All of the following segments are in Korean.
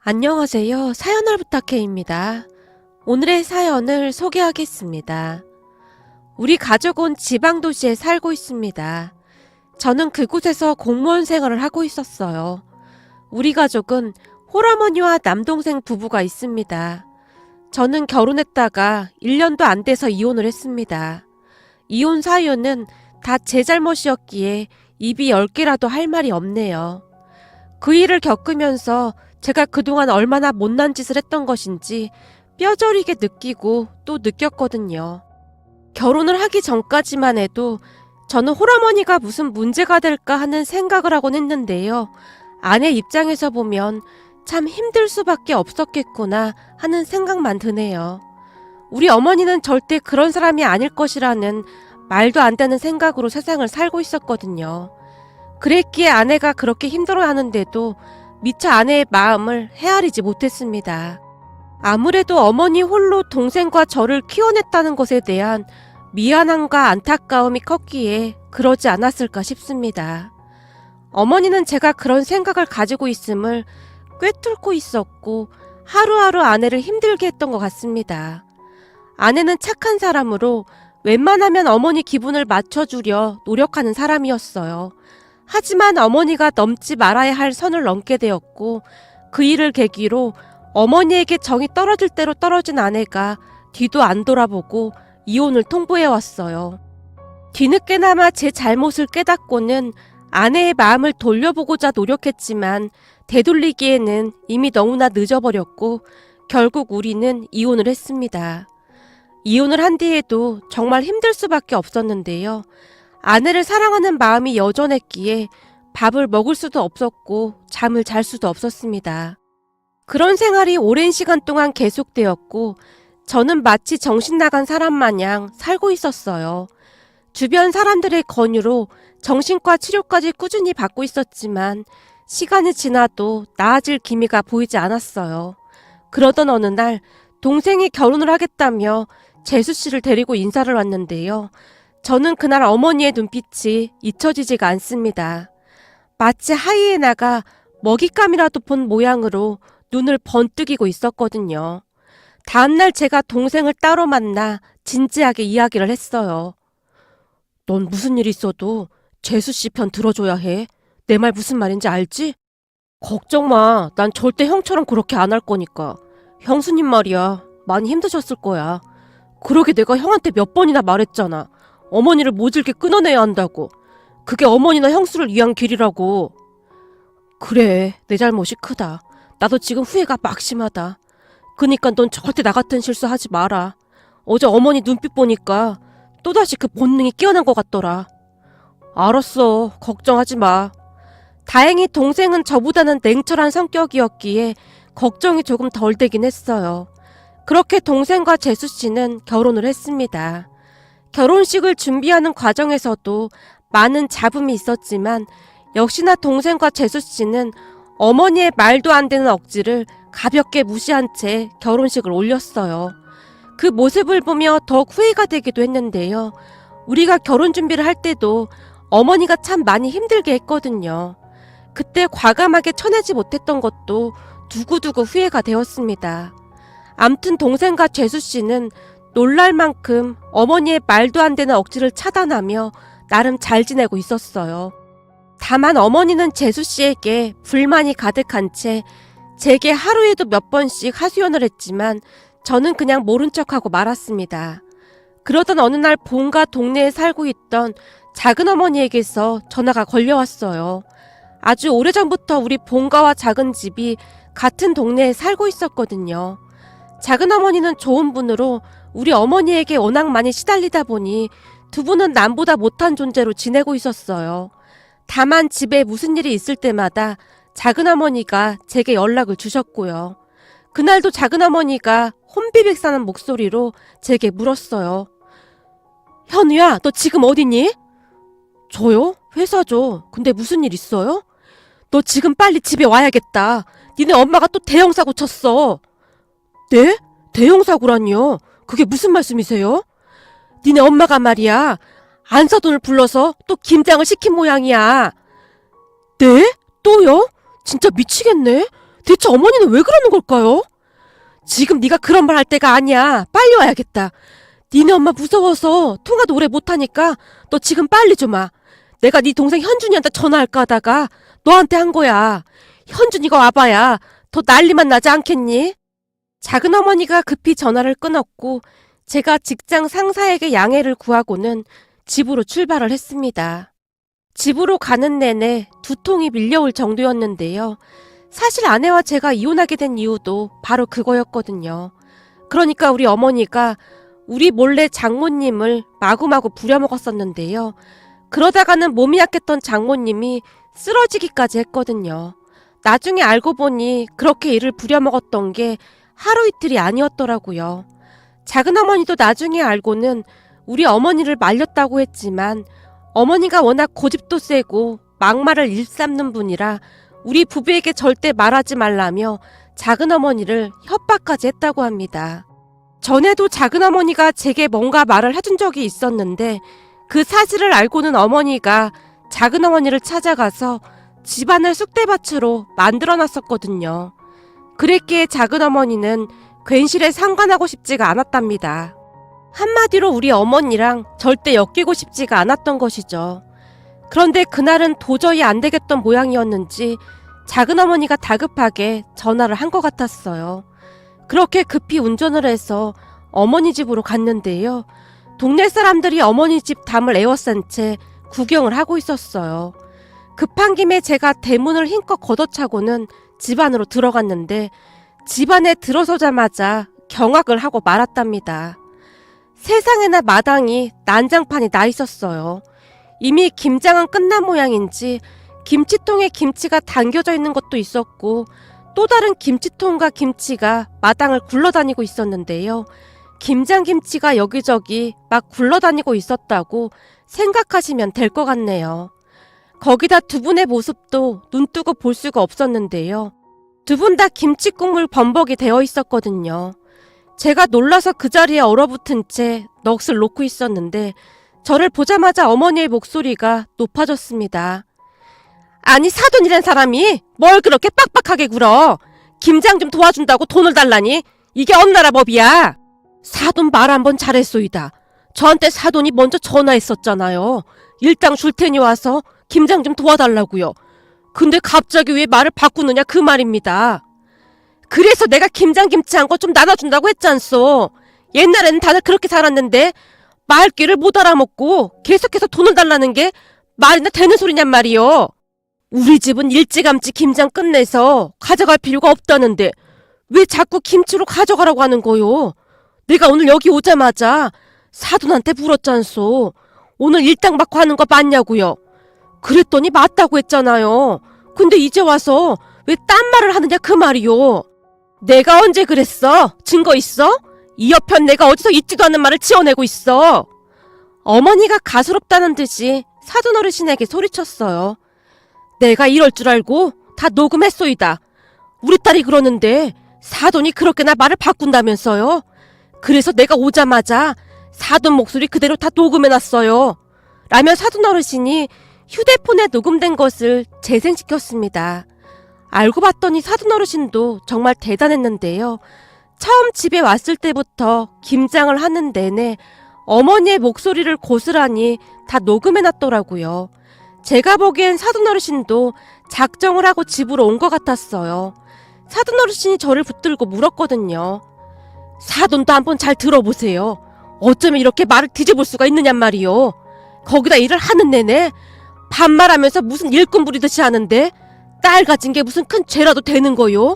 안녕하세요. 사연을 부탁해입니다. 오늘의 사연을 소개하겠습니다. 우리 가족은 지방도시에 살고 있습니다. 저는 그곳에서 공무원 생활을 하고 있었어요. 우리 가족은 홀어머니와 남동생 부부가 있습니다. 저는 결혼했다가 1년도 안 돼서 이혼을 했습니다. 이혼 사유는 다 제 잘못이었기에 입이 10개라도 할 말이 없네요. 그 일을 겪으면서 제가 그동안 얼마나 못난 짓을 했던 것인지 뼈저리게 느끼고 또 느꼈거든요. 결혼을 하기 전까지만 해도 저는 홀어머니가 무슨 문제가 될까 하는 생각을 하곤 했는데요. 아내 입장에서 보면 참 힘들 수밖에 없었겠구나 하는 생각만 드네요. 우리 어머니는 절대 그런 사람이 아닐 것이라는 말도 안 되는 생각으로 세상을 살고 있었거든요. 그랬기에 아내가 그렇게 힘들어하는데도 미처 아내의 마음을 헤아리지 못했습니다. 아무래도 어머니 홀로 동생과 저를 키워냈다는 것에 대한 미안함과 안타까움이 컸기에 그러지 않았을까 싶습니다. 어머니는 제가 그런 생각을 가지고 있음을 꿰뚫고 있었고 하루하루 아내를 힘들게 했던 것 같습니다. 아내는 착한 사람으로 웬만하면 어머니 기분을 맞춰주려 노력하는 사람이었어요. 하지만 어머니가 넘지 말아야 할 선을 넘게 되었고 그 일을 계기로 어머니에게 정이 떨어질 대로 떨어진 아내가 뒤도 안 돌아보고 이혼을 통보해왔어요. 뒤늦게나마 제 잘못을 깨닫고는 아내의 마음을 돌려보고자 노력했지만 되돌리기에는 이미 너무나 늦어버렸고 결국 우리는 이혼을 했습니다. 이혼을 한 뒤에도 정말 힘들 수밖에 없었는데요. 아내를 사랑하는 마음이 여전했기에 밥을 먹을 수도 없었고 잠을 잘 수도 없었습니다. 그런 생활이 오랜 시간 동안 계속되었고 저는 마치 정신 나간 사람 마냥 살고 있었어요. 주변 사람들의 권유로 정신과 치료까지 꾸준히 받고 있었지만 시간이 지나도 나아질 기미가 보이지 않았어요. 그러던 어느 날 동생이 결혼을 하겠다며 재수 씨를 데리고 인사를 왔는데요. 저는 그날 어머니의 눈빛이 잊혀지지가 않습니다. 마치 하이에나가 먹잇감이라도 본 모양으로 눈을 번뜩이고 있었거든요. 다음날 제가 동생을 따로 만나 진지하게 이야기를 했어요. 넌 무슨 일 있어도 재수씨 편 들어줘야 해. 내 말 무슨 말인지 알지? 걱정 마. 난 절대 형처럼 그렇게 안 할 거니까. 형수님 말이야. 많이 힘드셨을 거야. 그러게 내가 형한테 몇 번이나 말했잖아. 어머니를 모질게 끊어내야 한다고. 그게 어머니나 형수를 위한 길이라고. 그래, 내 잘못이 크다. 나도 지금 후회가 막심하다. 그니까 넌 절대 나 같은 실수 하지 마라. 어제 어머니 눈빛 보니까 또다시 그 본능이 깨어난 것 같더라. 알았어, 걱정하지 마. 다행히 동생은 저보다는 냉철한 성격이었기에 걱정이 조금 덜 되긴 했어요. 그렇게 동생과 재수씨는 결혼을 했습니다. 결혼식을 준비하는 과정에서도 많은 잡음이 있었지만 역시나 동생과 재수씨는 어머니의 말도 안 되는 억지를 가볍게 무시한 채 결혼식을 올렸어요. 그 모습을 보며 더욱 후회가 되기도 했는데요. 우리가 결혼 준비를 할 때도 어머니가 참 많이 힘들게 했거든요. 그때 과감하게 쳐내지 못했던 것도 두고두고 후회가 되었습니다. 암튼 동생과 재수씨는 놀랄 만큼 어머니의 말도 안 되는 억지를 차단하며 나름 잘 지내고 있었어요. 다만 어머니는 재수씨에게 불만이 가득한 채 제게 하루에도 몇 번씩 하소연을 했지만 저는 그냥 모른 척하고 말았습니다. 그러던 어느 날 본가 동네에 살고 있던 작은어머니에게서 전화가 걸려왔어요. 아주 오래전부터 우리 본가와 작은 집이 같은 동네에 살고 있었거든요. 작은어머니는 좋은 분으로 우리 어머니에게 워낙 많이 시달리다 보니 두 분은 남보다 못한 존재로 지내고 있었어요. 다만 집에 무슨 일이 있을 때마다 작은어머니가 제게 연락을 주셨고요. 그날도 작은어머니가 혼비백산한 목소리로 제게 물었어요. 현우야, 너 지금 어디니? 저요? 회사죠. 근데 무슨 일 있어요? 너 지금 빨리 집에 와야겠다. 니네 엄마가 또 대형사고 쳤어. 네? 대형사고라니요? 그게 무슨 말씀이세요? 니네 엄마가 말이야. 안서돈을 불러서 또 김장을 시킨 모양이야. 네? 또요? 진짜 미치겠네. 대체 어머니는 왜 그러는 걸까요? 지금 네가 그런 말 할 때가 아니야. 빨리 와야겠다. 니네 엄마 무서워서 통화도 오래 못하니까 너 지금 빨리 좀 와. 내가 네 동생 현준이한테 전화할까 하다가 너한테 한 거야. 현준이가 와봐야 더 난리만 나지 않겠니? 작은 어머니가 급히 전화를 끊었고 제가 직장 상사에게 양해를 구하고는 집으로 출발을 했습니다. 집으로 가는 내내 두통이 밀려올 정도였는데요. 사실 아내와 제가 이혼하게 된 이유도 바로 그거였거든요. 그러니까 우리 어머니가 우리 몰래 장모님을 마구마구 부려먹었었는데요. 그러다가는 몸이 약했던 장모님이 쓰러지기까지 했거든요. 나중에 알고 보니 그렇게 이를 부려먹었던 게 하루 이틀이 아니었더라고요. 작은 어머니도 나중에 알고는 우리 어머니를 말렸다고 했지만 어머니가 워낙 고집도 세고 막말을 일삼는 분이라 우리 부부에게 절대 말하지 말라며 작은 어머니를 협박까지 했다고 합니다. 전에도 작은 어머니가 제게 뭔가 말을 해준 적이 있었는데 그 사실을 알고는 어머니가 작은 어머니를 찾아가서 집안을 쑥대밭으로 만들어놨었거든요. 그랬기에 작은 어머니는 괜시레 상관하고 싶지가 않았답니다. 한마디로 우리 어머니랑 절대 엮이고 싶지가 않았던 것이죠. 그런데 그날은 도저히 안 되겠던 모양이었는지 작은 어머니가 다급하게 전화를 한 것 같았어요. 그렇게 급히 운전을 해서 어머니 집으로 갔는데요. 동네 사람들이 어머니 집 담을 에워싼 채 구경을 하고 있었어요. 급한 김에 제가 대문을 힘껏 걷어차고는 집 안으로 들어갔는데 집 안에 들어서자마자 경악을 하고 말았답니다. 세상에나 마당이 난장판이 나 있었어요. 이미 김장은 끝난 모양인지 김치통에 김치가 담겨져 있는 것도 있었고 또 다른 김치통과 김치가 마당을 굴러다니고 있었는데요. 김장김치가 여기저기 막 굴러다니고 있었다고 생각하시면 될 것 같네요. 거기다 두 분의 모습도 눈뜨고 볼 수가 없었는데요. 두 분 다 김치 국물 범벅이 되어 있었거든요. 제가 놀라서 그 자리에 얼어붙은 채 넋을 놓고 있었는데 저를 보자마자 어머니의 목소리가 높아졌습니다. 아니 사돈이란 사람이 뭘 그렇게 빡빡하게 굴어. 김장 좀 도와준다고 돈을 달라니 이게 어느 나라 법이야. 사돈 말 한번 잘했소이다. 저한테 사돈이 먼저 전화했었잖아요. 일당 줄 테니 와서 김장 좀 도와달라고요. 근데 갑자기 왜 말을 바꾸느냐 그 말입니다. 그래서 내가 김장김치 한 거 좀 나눠준다고 했잖소. 옛날에는 다들 그렇게 살았는데 말귀를 못 알아먹고 계속해서 돈을 달라는 게 말이나 되는 소리냔 말이요. 우리 집은 일찌감치 김장 끝내서 가져갈 필요가 없다는데 왜 자꾸 김치로 가져가라고 하는 거요. 내가 오늘 여기 오자마자 사돈한테 물었잖소. 오늘 일당 받고 하는 거 맞냐고요. 그랬더니 맞다고 했잖아요. 근데 이제 와서 왜 딴 말을 하느냐 그 말이요. 내가 언제 그랬어? 증거 있어? 이 옆편 내가 어디서 있지도 않은 말을 지어내고 있어. 어머니가 가소롭다는 듯이 사돈 어르신에게 소리쳤어요. 내가 이럴 줄 알고 다 녹음했소이다. 우리 딸이 그러는데 사돈이 그렇게나 말을 바꾼다면서요. 그래서 내가 오자마자 사돈 목소리 그대로 다 녹음해놨어요. 라며 사돈 어르신이 휴대폰에 녹음된 것을 재생시켰습니다. 알고 봤더니 사돈 어르신도 정말 대단했는데요. 처음 집에 왔을 때부터 김장을 하는 내내 어머니의 목소리를 고스란히 다 녹음해놨더라고요. 제가 보기엔 사돈 어르신도 작정을 하고 집으로 온 것 같았어요. 사돈 어르신이 저를 붙들고 물었거든요. 사돈도 한번 잘 들어보세요. 어쩌면 이렇게 말을 뒤집을 수가 있느냔 말이요. 거기다 일을 하는 내내 반말하면서 무슨 일꾼 부리듯이 하는데 딸 가진 게 무슨 큰 죄라도 되는 거요?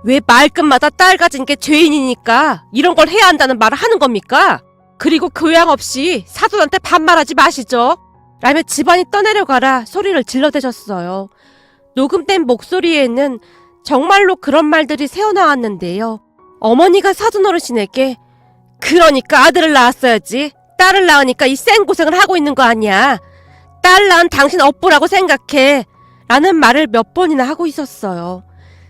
왜 말끝마다 딸 가진 게 죄인이니까 이런 걸 해야 한다는 말을 하는 겁니까? 그리고 교양 없이 사돈한테 반말하지 마시죠. 라며 집안이 떠내려가라 소리를 질러대셨어요. 녹음된 목소리에는 정말로 그런 말들이 새어나왔는데요. 어머니가 사돈 어르신에게 그러니까 아들을 낳았어야지. 딸을 낳으니까 이 생고생을 하고 있는 거 아니야. 딸 낳은 당신 업보라고 생각해. 라는 말을 몇 번이나 하고 있었어요.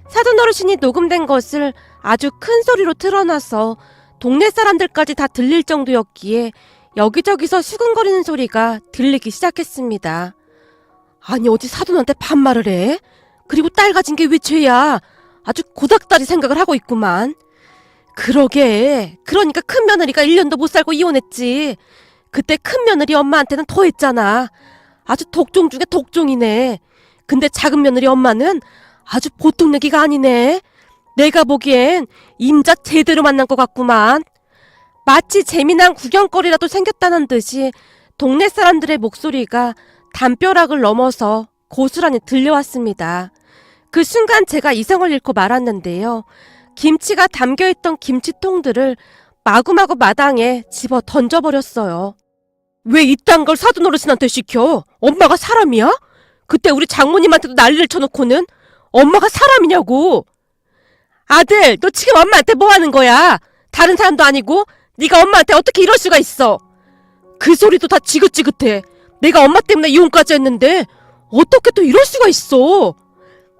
사돈 어르신이 녹음된 것을 아주 큰 소리로 틀어놔서 동네 사람들까지 다 들릴 정도였기에 여기저기서 수근거리는 소리가 들리기 시작했습니다. 아니 어디 사돈한테 반말을 해? 그리고 딸 가진 게 왜 죄야? 아주 고닥다리 생각을 하고 있구만. 그러게. 그러니까 큰 며느리가 1년도 못 살고 이혼했지. 그때 큰 며느리 엄마한테는 더 했잖아. 아주 독종 중에 독종이네. 근데 작은 며느리 엄마는 아주 보통 얘기가 아니네. 내가 보기엔 임자 제대로 만난 것 같구만. 마치 재미난 구경거리라도 생겼다는 듯이 동네 사람들의 목소리가 담벼락을 넘어서 고스란히 들려왔습니다. 그 순간 제가 이성을 잃고 말았는데요. 김치가 담겨있던 김치통들을 마구마구 마당에 집어 던져버렸어요. 왜 이딴 걸 사돈 어르신한테 시켜? 엄마가 사람이야? 그때 우리 장모님한테도 난리를 쳐놓고는 엄마가 사람이냐고. 아들, 너 지금 엄마한테 뭐 하는 거야? 다른 사람도 아니고 네가 엄마한테 어떻게 이럴 수가 있어? 그 소리도 다 지긋지긋해. 내가 엄마 때문에 이혼까지 했는데 어떻게 또 이럴 수가 있어?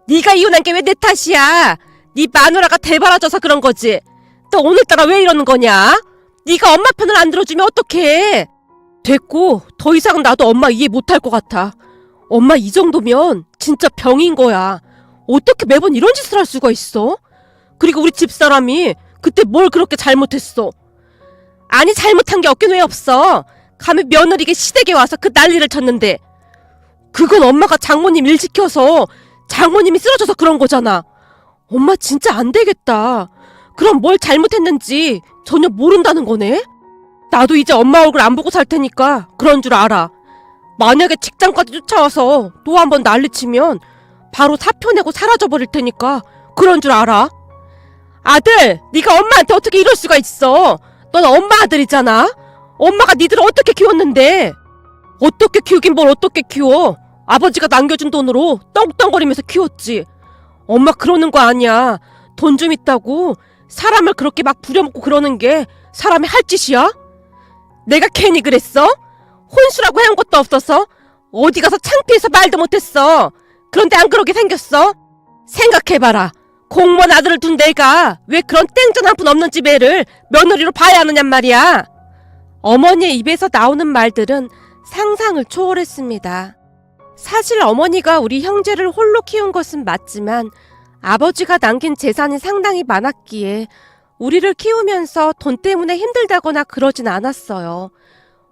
네가 이혼한 게 왜 내 탓이야? 네 마누라가 대바라져서 그런 거지. 또 오늘따라 왜 이러는 거냐? 네가 엄마 편을 안 들어주면 어떡해? 됐고, 더 이상은 나도 엄마 이해 못할 것 같아. 엄마 이 정도면 진짜 병인 거야. 어떻게 매번 이런 짓을 할 수가 있어? 그리고 우리 집사람이 그때 뭘 그렇게 잘못했어? 아니, 잘못한 게 없긴 왜 없어. 감히 며느리게 시댁에 와서 그 난리를 쳤는데. 그건 엄마가 장모님 일 시켜서 장모님이 쓰러져서 그런 거잖아. 엄마 진짜 안 되겠다. 그럼 뭘 잘못했는지 전혀 모른다는 거네? 나도 이제 엄마 얼굴 안 보고 살 테니까 그런 줄 알아. 만약에 직장까지 쫓아와서 또 한 번 난리치면 바로 사표 내고 사라져버릴 테니까 그런 줄 알아. 아들, 네가 엄마한테 어떻게 이럴 수가 있어? 넌 엄마 아들이잖아. 엄마가 니들을 어떻게 키웠는데? 어떻게 키우긴 뭘 어떻게 키워? 아버지가 남겨준 돈으로 떵떵거리면서 키웠지. 엄마 그러는 거 아니야. 돈 좀 있다고 사람을 그렇게 막 부려먹고 그러는 게 사람이 할 짓이야? 내가 괜히 그랬어? 혼수라고 해온 것도 없어서 어디 가서 창피해서 말도 못했어. 그런데 안 그러게 생겼어? 생각해봐라. 공무원 아들을 둔 내가 왜 그런 땡전 한 푼 없는 집 애를 며느리로 봐야 하느냔 말이야. 어머니의 입에서 나오는 말들은 상상을 초월했습니다. 사실 어머니가 우리 형제를 홀로 키운 것은 맞지만 아버지가 남긴 재산이 상당히 많았기에 우리를 키우면서 돈 때문에 힘들다거나 그러진 않았어요.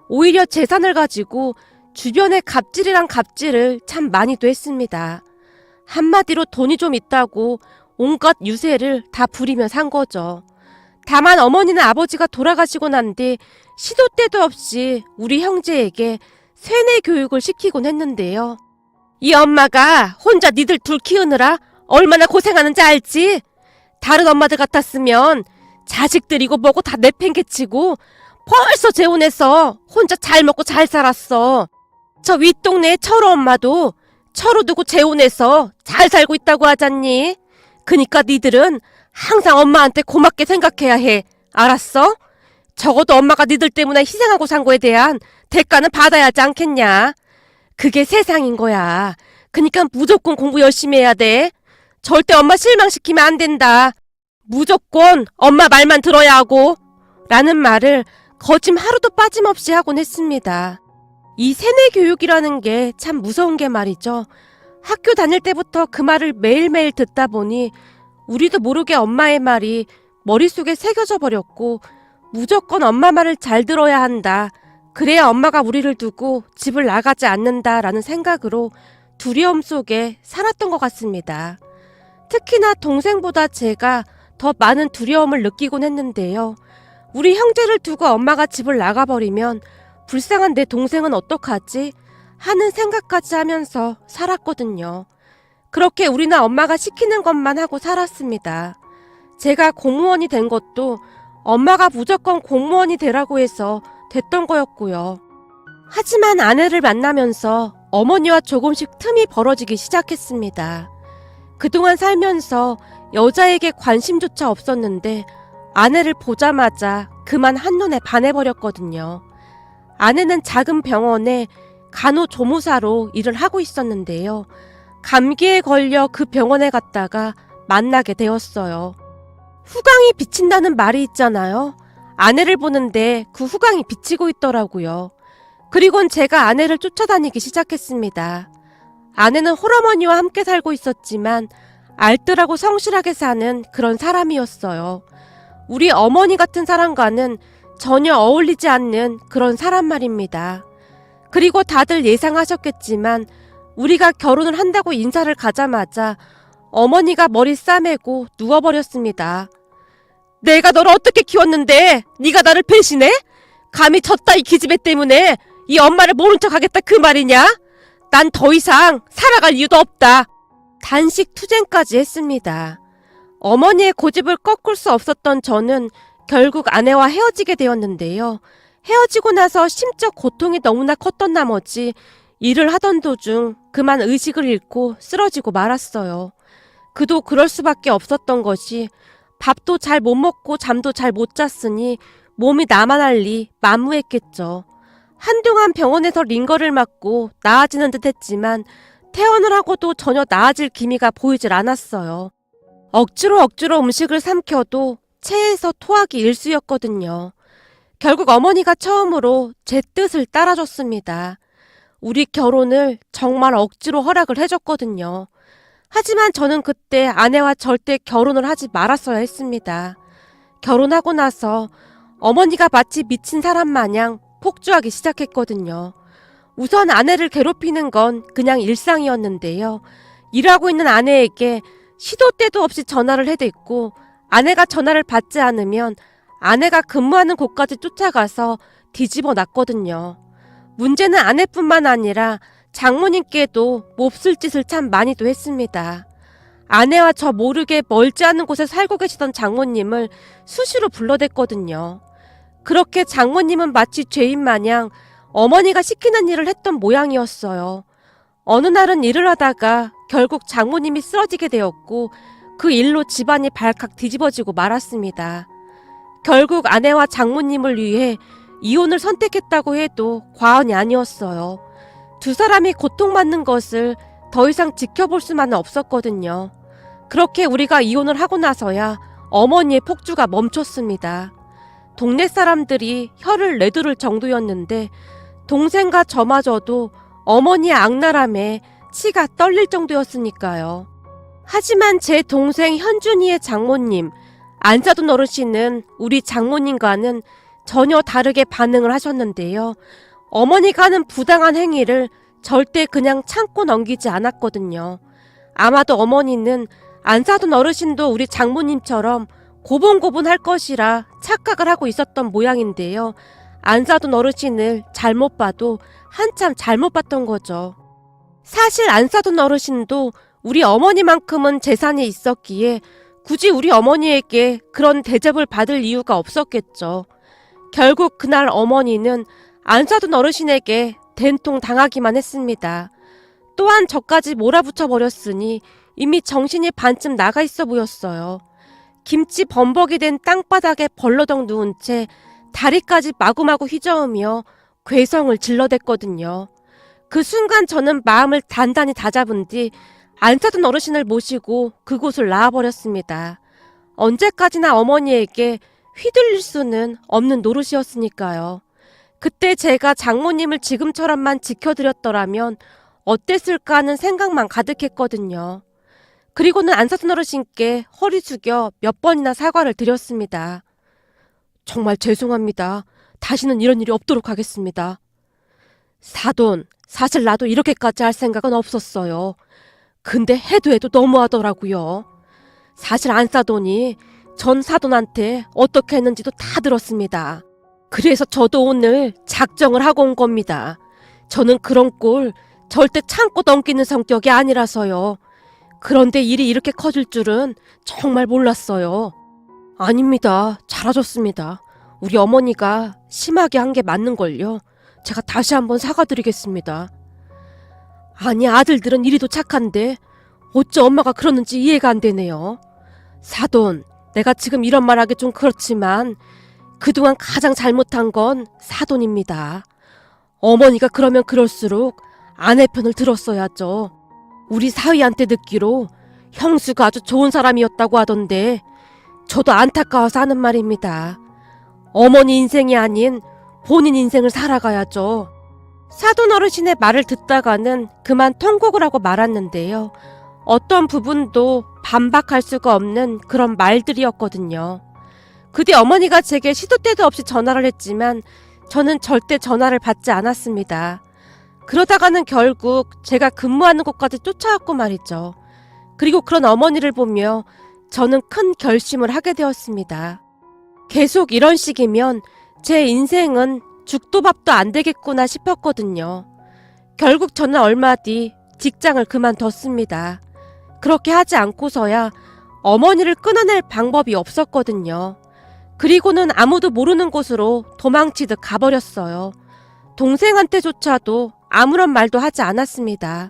오히려 재산을 가지고 주변의 갑질이란 갑질을 참 많이도 했습니다. 한마디로 돈이 좀 있다고 온갖 유세를 다 부리며 산 거죠. 다만 어머니는 아버지가 돌아가시고 난 뒤 시도 때도 없이 우리 형제에게 세뇌 교육을 시키곤 했는데요. 이 엄마가 혼자 니들 둘 키우느라 얼마나 고생하는지 알지? 다른 엄마들 같았으면 자식들이고 뭐고 다 내팽개치고 벌써 재혼해서 혼자 잘 먹고 잘 살았어. 저 윗동네 철우 엄마도 철우 두고 재혼해서 잘 살고 있다고 하잖니. 그니까 니들은 항상 엄마한테 고맙게 생각해야 해. 알았어? 적어도 엄마가 니들 때문에 희생하고 산 거에 대한 대가는 받아야 하지 않겠냐. 그게 세상인 거야. 그니까 무조건 공부 열심히 해야 돼. 절대 엄마 실망시키면 안 된다. 무조건 엄마 말만 들어야 하고. 라는 말을 거짐 하루도 빠짐없이 하곤 했습니다. 이 세뇌 교육이라는 게 참 무서운 게 말이죠. 학교 다닐 때부터 그 말을 매일매일 듣다 보니 우리도 모르게 엄마의 말이 머릿속에 새겨져 버렸고 무조건 엄마 말을 잘 들어야 한다. 그래야 엄마가 우리를 두고 집을 나가지 않는다라는 생각으로 두려움 속에 살았던 것 같습니다. 특히나 동생보다 제가 더 많은 두려움을 느끼곤 했는데요. 우리 형제를 두고 엄마가 집을 나가버리면 불쌍한 내 동생은 어떡하지? 하는 생각까지 하면서 살았거든요. 그렇게 우리는 엄마가 시키는 것만 하고 살았습니다. 제가 공무원이 된 것도 엄마가 무조건 공무원이 되라고 해서 됐던 거였고요. 하지만 아내를 만나면서 어머니와 조금씩 틈이 벌어지기 시작했습니다. 그동안 살면서 여자에게 관심조차 없었는데 아내를 보자마자 그만 한눈에 반해버렸거든요. 아내는 작은 병원에 간호조무사로 일을 하고 있었는데요. 감기에 걸려 그 병원에 갔다가 만나게 되었어요. 후광이 비친다는 말이 있잖아요. 아내를 보는데 그 후광이 비치고 있더라고요. 그리곤 제가 아내를 쫓아다니기 시작했습니다. 아내는 홀어머니와 함께 살고 있었지만 알뜰하고 성실하게 사는 그런 사람이었어요. 우리 어머니 같은 사람과는 전혀 어울리지 않는 그런 사람 말입니다. 그리고 다들 예상하셨겠지만 우리가 결혼을 한다고 인사를 가자마자 어머니가 머리 싸매고 누워버렸습니다. 내가 너를 어떻게 키웠는데 네가 나를 배신해? 감히 저 따위 기집애 때문에 이 엄마를 모른 척 하겠다 그 말이냐? 난 더 이상 살아갈 이유도 없다. 단식 투쟁까지 했습니다. 어머니의 고집을 꺾을 수 없었던 저는 결국 아내와 헤어지게 되었는데요. 헤어지고 나서 심적 고통이 너무나 컸던 나머지 일을 하던 도중 그만 의식을 잃고 쓰러지고 말았어요. 그도 그럴 수밖에 없었던 것이 밥도 잘 못 먹고 잠도 잘 못 잤으니 몸이 나만 알리 만무했겠죠. 한동안 병원에서 링거를 맞고 나아지는 듯 했지만 퇴원을 하고도 전혀 나아질 기미가 보이질 않았어요. 억지로 음식을 삼켜도 체해서 토하기 일쑤였거든요. 결국 어머니가 처음으로 제 뜻을 따라줬습니다. 우리 결혼을 정말 억지로 허락을 해줬거든요. 하지만 저는 그때 아내와 절대 결혼을 하지 말았어야 했습니다. 결혼하고 나서 어머니가 마치 미친 사람 마냥 폭주하기 시작했거든요. 우선 아내를 괴롭히는 건 그냥 일상이었는데요. 일하고 있는 아내에게 시도 때도 없이 전화를 해댔고 아내가 전화를 받지 않으면 아내가 근무하는 곳까지 쫓아가서 뒤집어 놨거든요. 문제는 아내뿐만 아니라 장모님께도 몹쓸 짓을 참 많이도 했습니다. 아내와 저 모르게 멀지 않은 곳에 살고 계시던 장모님을 수시로 불러댔거든요. 그렇게 장모님은 마치 죄인 마냥 어머니가 시키는 일을 했던 모양이었어요. 어느 날은 일을 하다가 결국 장모님이 쓰러지게 되었고 그 일로 집안이 발칵 뒤집어지고 말았습니다. 결국 아내와 장모님을 위해 이혼을 선택했다고 해도 과언이 아니었어요. 두 사람이 고통받는 것을 더 이상 지켜볼 수만은 없었거든요. 그렇게 우리가 이혼을 하고 나서야 어머니의 폭주가 멈췄습니다. 동네 사람들이 혀를 내두를 정도였는데 동생과 저마저도 어머니의 악랄함에 치가 떨릴 정도였으니까요. 하지만 제 동생 현준이의 장모님, 안사돈 어르신은 우리 장모님과는 전혀 다르게 반응을 하셨는데요. 어머니가 하는 부당한 행위를 절대 그냥 참고 넘기지 않았거든요. 아마도 어머니는 안사돈 어르신도 우리 장모님처럼 고분고분할 것이라 착각을 하고 있었던 모양인데요. 안사돈 어르신을 잘못 봐도 한참 잘못 봤던 거죠. 사실 안사돈 어르신도 우리 어머니만큼은 재산이 있었기에 굳이 우리 어머니에게 그런 대접을 받을 이유가 없었겠죠. 결국 그날 어머니는 안사돈 어르신에게 된통 당하기만 했습니다. 또한 저까지 몰아붙여 버렸으니 이미 정신이 반쯤 나가 있어 보였어요. 김치 범벅이 된 땅바닥에 벌러덩 누운 채 다리까지 마구마구 휘저으며 괴성을 질러댔거든요. 그 순간 저는 마음을 단단히 다잡은 뒤 안사돈 어르신을 모시고 그곳을 나와버렸습니다. 언제까지나 어머니에게 휘둘릴 수는 없는 노릇이었으니까요. 그때 제가 장모님을 지금처럼만 지켜드렸더라면 어땠을까 하는 생각만 가득했거든요. 그리고는 안사돈 어르신께 허리 숙여 몇 번이나 사과를 드렸습니다. 정말 죄송합니다. 다시는 이런 일이 없도록 하겠습니다. 사돈, 사실 나도 이렇게까지 할 생각은 없었어요. 근데 해도 너무하더라고요. 사실 안사돈이 전 사돈한테 어떻게 했는지도 다 들었습니다. 그래서 저도 오늘 작정을 하고 온 겁니다. 저는 그런 꼴 절대 참고 넘기는 성격이 아니라서요. 그런데 일이 이렇게 커질 줄은 정말 몰랐어요. 아닙니다. 잘하셨습니다. 우리 어머니가 심하게 한 게 맞는걸요. 제가 다시 한번 사과드리겠습니다. 아니, 아들들은 이리도 착한데 어째 엄마가 그러는지 이해가 안 되네요. 사돈, 내가 지금 이런 말 하기 좀 그렇지만 그동안 가장 잘못한 건 사돈입니다. 어머니가 그러면 그럴수록 아내 편을 들었어야죠. 우리 사위한테 듣기로 형수가 아주 좋은 사람이었다고 하던데 저도 안타까워서 하는 말입니다. 어머니 인생이 아닌 본인 인생을 살아가야죠. 사돈 어르신의 말을 듣다가는 그만 통곡을 하고 말았는데요. 어떤 부분도 반박할 수가 없는 그런 말들이었거든요. 그 뒤 어머니가 제게 시도 때도 없이 전화를 했지만 저는 절대 전화를 받지 않았습니다. 그러다가는 결국 제가 근무하는 곳까지 쫓아왔고 말이죠. 그리고 그런 어머니를 보며 저는 큰 결심을 하게 되었습니다. 계속 이런 식이면 제 인생은 죽도 밥도 안 되겠구나 싶었거든요. 결국 저는 얼마 뒤 직장을 그만뒀습니다. 그렇게 하지 않고서야 어머니를 끊어낼 방법이 없었거든요. 그리고는 아무도 모르는 곳으로 도망치듯 가버렸어요. 동생한테조차도 아무런 말도 하지 않았습니다.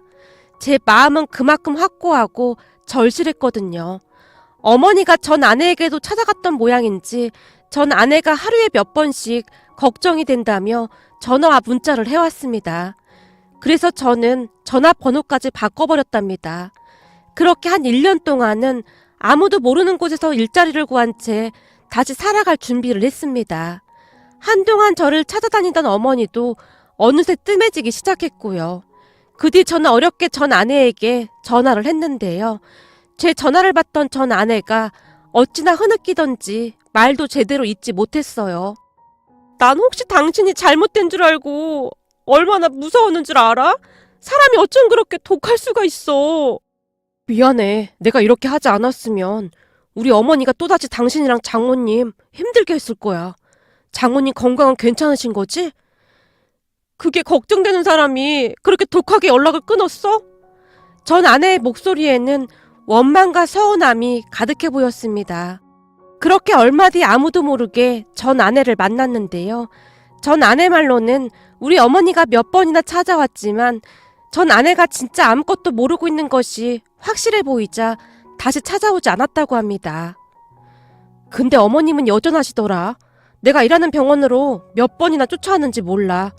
제 마음은 그만큼 확고하고 절실했거든요. 어머니가 전 아내에게도 찾아갔던 모양인지 전 아내가 하루에 몇 번씩 걱정이 된다며 전화와 문자를 해왔습니다. 그래서 저는 전화번호까지 바꿔버렸답니다. 그렇게 한 1년 동안은 아무도 모르는 곳에서 일자리를 구한 채 다시 살아갈 준비를 했습니다. 한동안 저를 찾아다니던 어머니도 어느새 뜸해지기 시작했고요. 그 뒤 저는 어렵게 전 아내에게 전화를 했는데요. 제 전화를 받던 전 아내가 어찌나 흐느끼던지 말도 제대로 잊지 못했어요. 난 혹시 당신이 잘못된 줄 알고 얼마나 무서웠는 줄 알아? 사람이 어쩜 그렇게 독할 수가 있어. 미안해. 내가 이렇게 하지 않았으면 우리 어머니가 또다시 당신이랑 장모님 힘들게 했을 거야. 장모님 건강은 괜찮으신 거지? 그게 걱정되는 사람이 그렇게 독하게 연락을 끊었어? 전 아내의 목소리에는 원망과 서운함이 가득해 보였습니다. 그렇게 얼마 뒤 아무도 모르게 전 아내를 만났는데요. 전 아내 말로는 우리 어머니가 몇 번이나 찾아왔지만 전 아내가 진짜 아무것도 모르고 있는 것이 확실해 보이자 다시 찾아오지 않았다고 합니다. 근데 어머님은 여전하시더라. 내가 일하는 병원으로 몇 번이나 쫓아왔는지 몰라.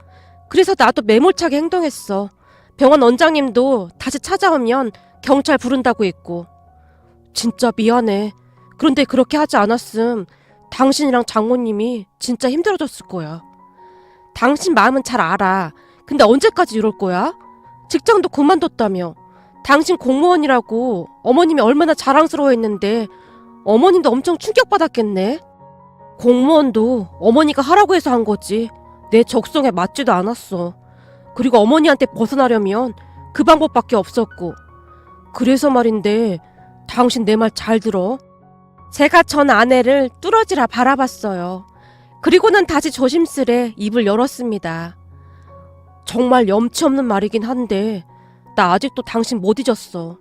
그래서 나도 매몰차게 행동했어. 병원 원장님도 다시 찾아오면 경찰 부른다고 했고. 진짜 미안해. 그런데 그렇게 하지 않았음 당신이랑 장모님이 진짜 힘들어졌을 거야. 당신 마음은 잘 알아. 근데 언제까지 이럴 거야? 직장도 그만뒀다며. 당신 공무원이라고 어머님이 얼마나 자랑스러워했는데 어머님도 엄청 충격받았겠네. 공무원도 어머니가 하라고 해서 한 거지. 내 적성에 맞지도 않았어. 그리고 어머니한테 벗어나려면 그 방법밖에 없었고. 그래서 말인데 당신 내 말 잘 들어. 제가 전 아내를 뚫어지라 바라봤어요. 그리고는 다시 조심스레 입을 열었습니다. 정말 염치 없는 말이긴 한데 나 아직도 당신 못 잊었어.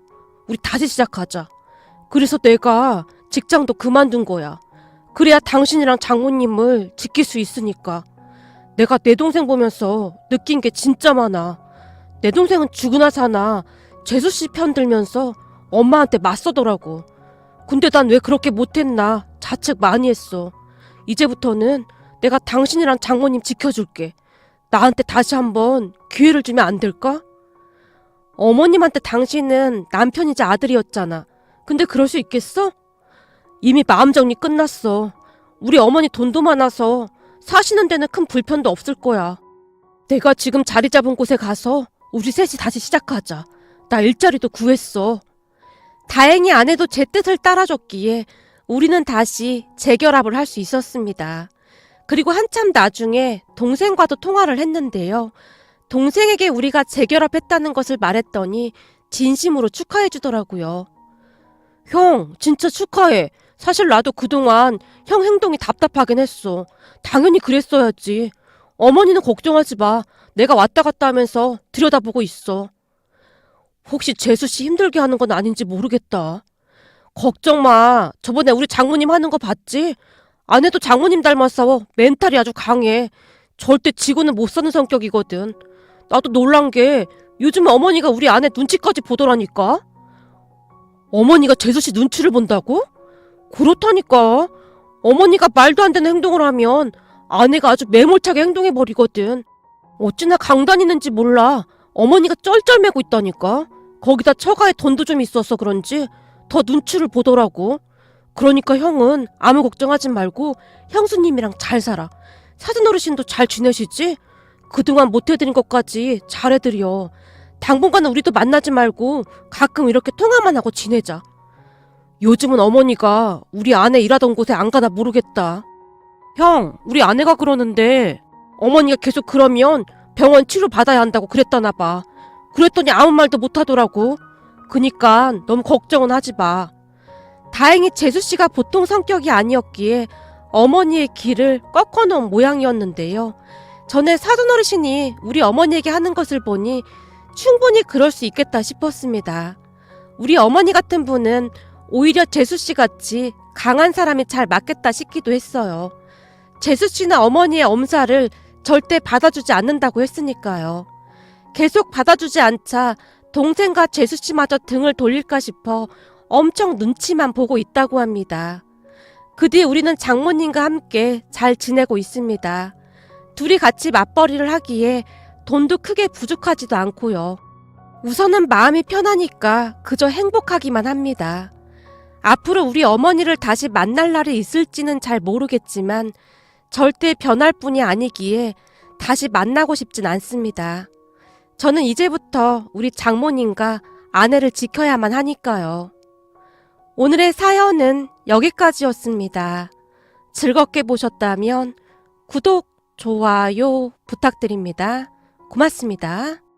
우리 다시 시작하자. 그래서 내가 직장도 그만둔 거야. 그래야 당신이랑 장모님을 지킬 수 있으니까. 내가 내 동생 보면서 느낀 게 진짜 많아. 내 동생은 죽으나 사나 재수씨 편 들면서 엄마한테 맞서더라고. 근데 난 왜 그렇게 못했나 자책 많이 했어. 이제부터는 내가 당신이랑 장모님 지켜줄게. 나한테 다시 한번 기회를 주면 안 될까? 어머님한테 당신은 남편이자 아들이었잖아. 근데 그럴 수 있겠어? 이미 마음 정리 끝났어. 우리 어머니 돈도 많아서 사시는 데는 큰 불편도 없을 거야. 내가 지금 자리 잡은 곳에 가서 우리 셋이 다시 시작하자. 나 일자리도 구했어. 다행히 아내도 제 뜻을 따라줬기에 우리는 다시 재결합을 할 수 있었습니다. 그리고 한참 나중에 동생과도 통화를 했는데요. 동생에게 우리가 재결합했다는 것을 말했더니 진심으로 축하해 주더라고요. 형, 진짜 축하해. 사실 나도 그동안 형 행동이 답답하긴 했어. 당연히 그랬어야지. 어머니는 걱정하지 마. 내가 왔다 갔다 하면서 들여다보고 있어. 혹시 재수씨 힘들게 하는 건 아닌지 모르겠다. 걱정 마. 저번에 우리 장모님 하는 거 봤지? 아내도 장모님 닮아서 멘탈이 아주 강해. 절대 지고는 못 사는 성격이거든. 나도 놀란 게 요즘 어머니가 우리 아내 눈치까지 보더라니까. 어머니가 재수씨 눈치를 본다고? 그렇다니까. 어머니가 말도 안 되는 행동을 하면 아내가 아주 매몰차게 행동해버리거든. 어찌나 강다니는지 몰라. 어머니가 쩔쩔매고 있다니까. 거기다 처가에 돈도 좀 있어서 그런지 더 눈치를 보더라고. 그러니까 형은 아무 걱정하지 말고 형수님이랑 잘 살아. 사돈어르신도 잘 지내시지? 그동안 못해드린 것까지 잘해드려. 당분간은 우리도 만나지 말고 가끔 이렇게 통화만 하고 지내자. 요즘은 어머니가 우리 아내 일하던 곳에 안 가나 모르겠다. 형, 우리 아내가 그러는데 어머니가 계속 그러면 병원 치료 받아야 한다고 그랬다나 봐. 그랬더니 아무 말도 못 하더라고. 그니까 너무 걱정은 하지 마. 다행히 재수 씨가 보통 성격이 아니었기에 어머니의 길을 꺾어놓은 모양이었는데요. 전에 사돈어르신이 우리 어머니에게 하는 것을 보니 충분히 그럴 수 있겠다 싶었습니다. 우리 어머니 같은 분은 오히려 재수 씨 같이 강한 사람이 잘 맞겠다 싶기도 했어요. 재수 씨는 어머니의 엄살을 절대 받아주지 않는다고 했으니까요. 계속 받아주지 않자 동생과 재수 씨마저 등을 돌릴까 싶어 엄청 눈치만 보고 있다고 합니다. 그 뒤 우리는 장모님과 함께 잘 지내고 있습니다. 둘이 같이 맞벌이를 하기에 돈도 크게 부족하지도 않고요. 우선은 마음이 편하니까 그저 행복하기만 합니다. 앞으로 우리 어머니를 다시 만날 날이 있을지는 잘 모르겠지만 절대 변할 뿐이 아니기에 다시 만나고 싶진 않습니다. 저는 이제부터 우리 장모님과 아내를 지켜야만 하니까요. 오늘의 사연은 여기까지였습니다. 즐겁게 보셨다면 구독, 좋아요 부탁드립니다. 고맙습니다.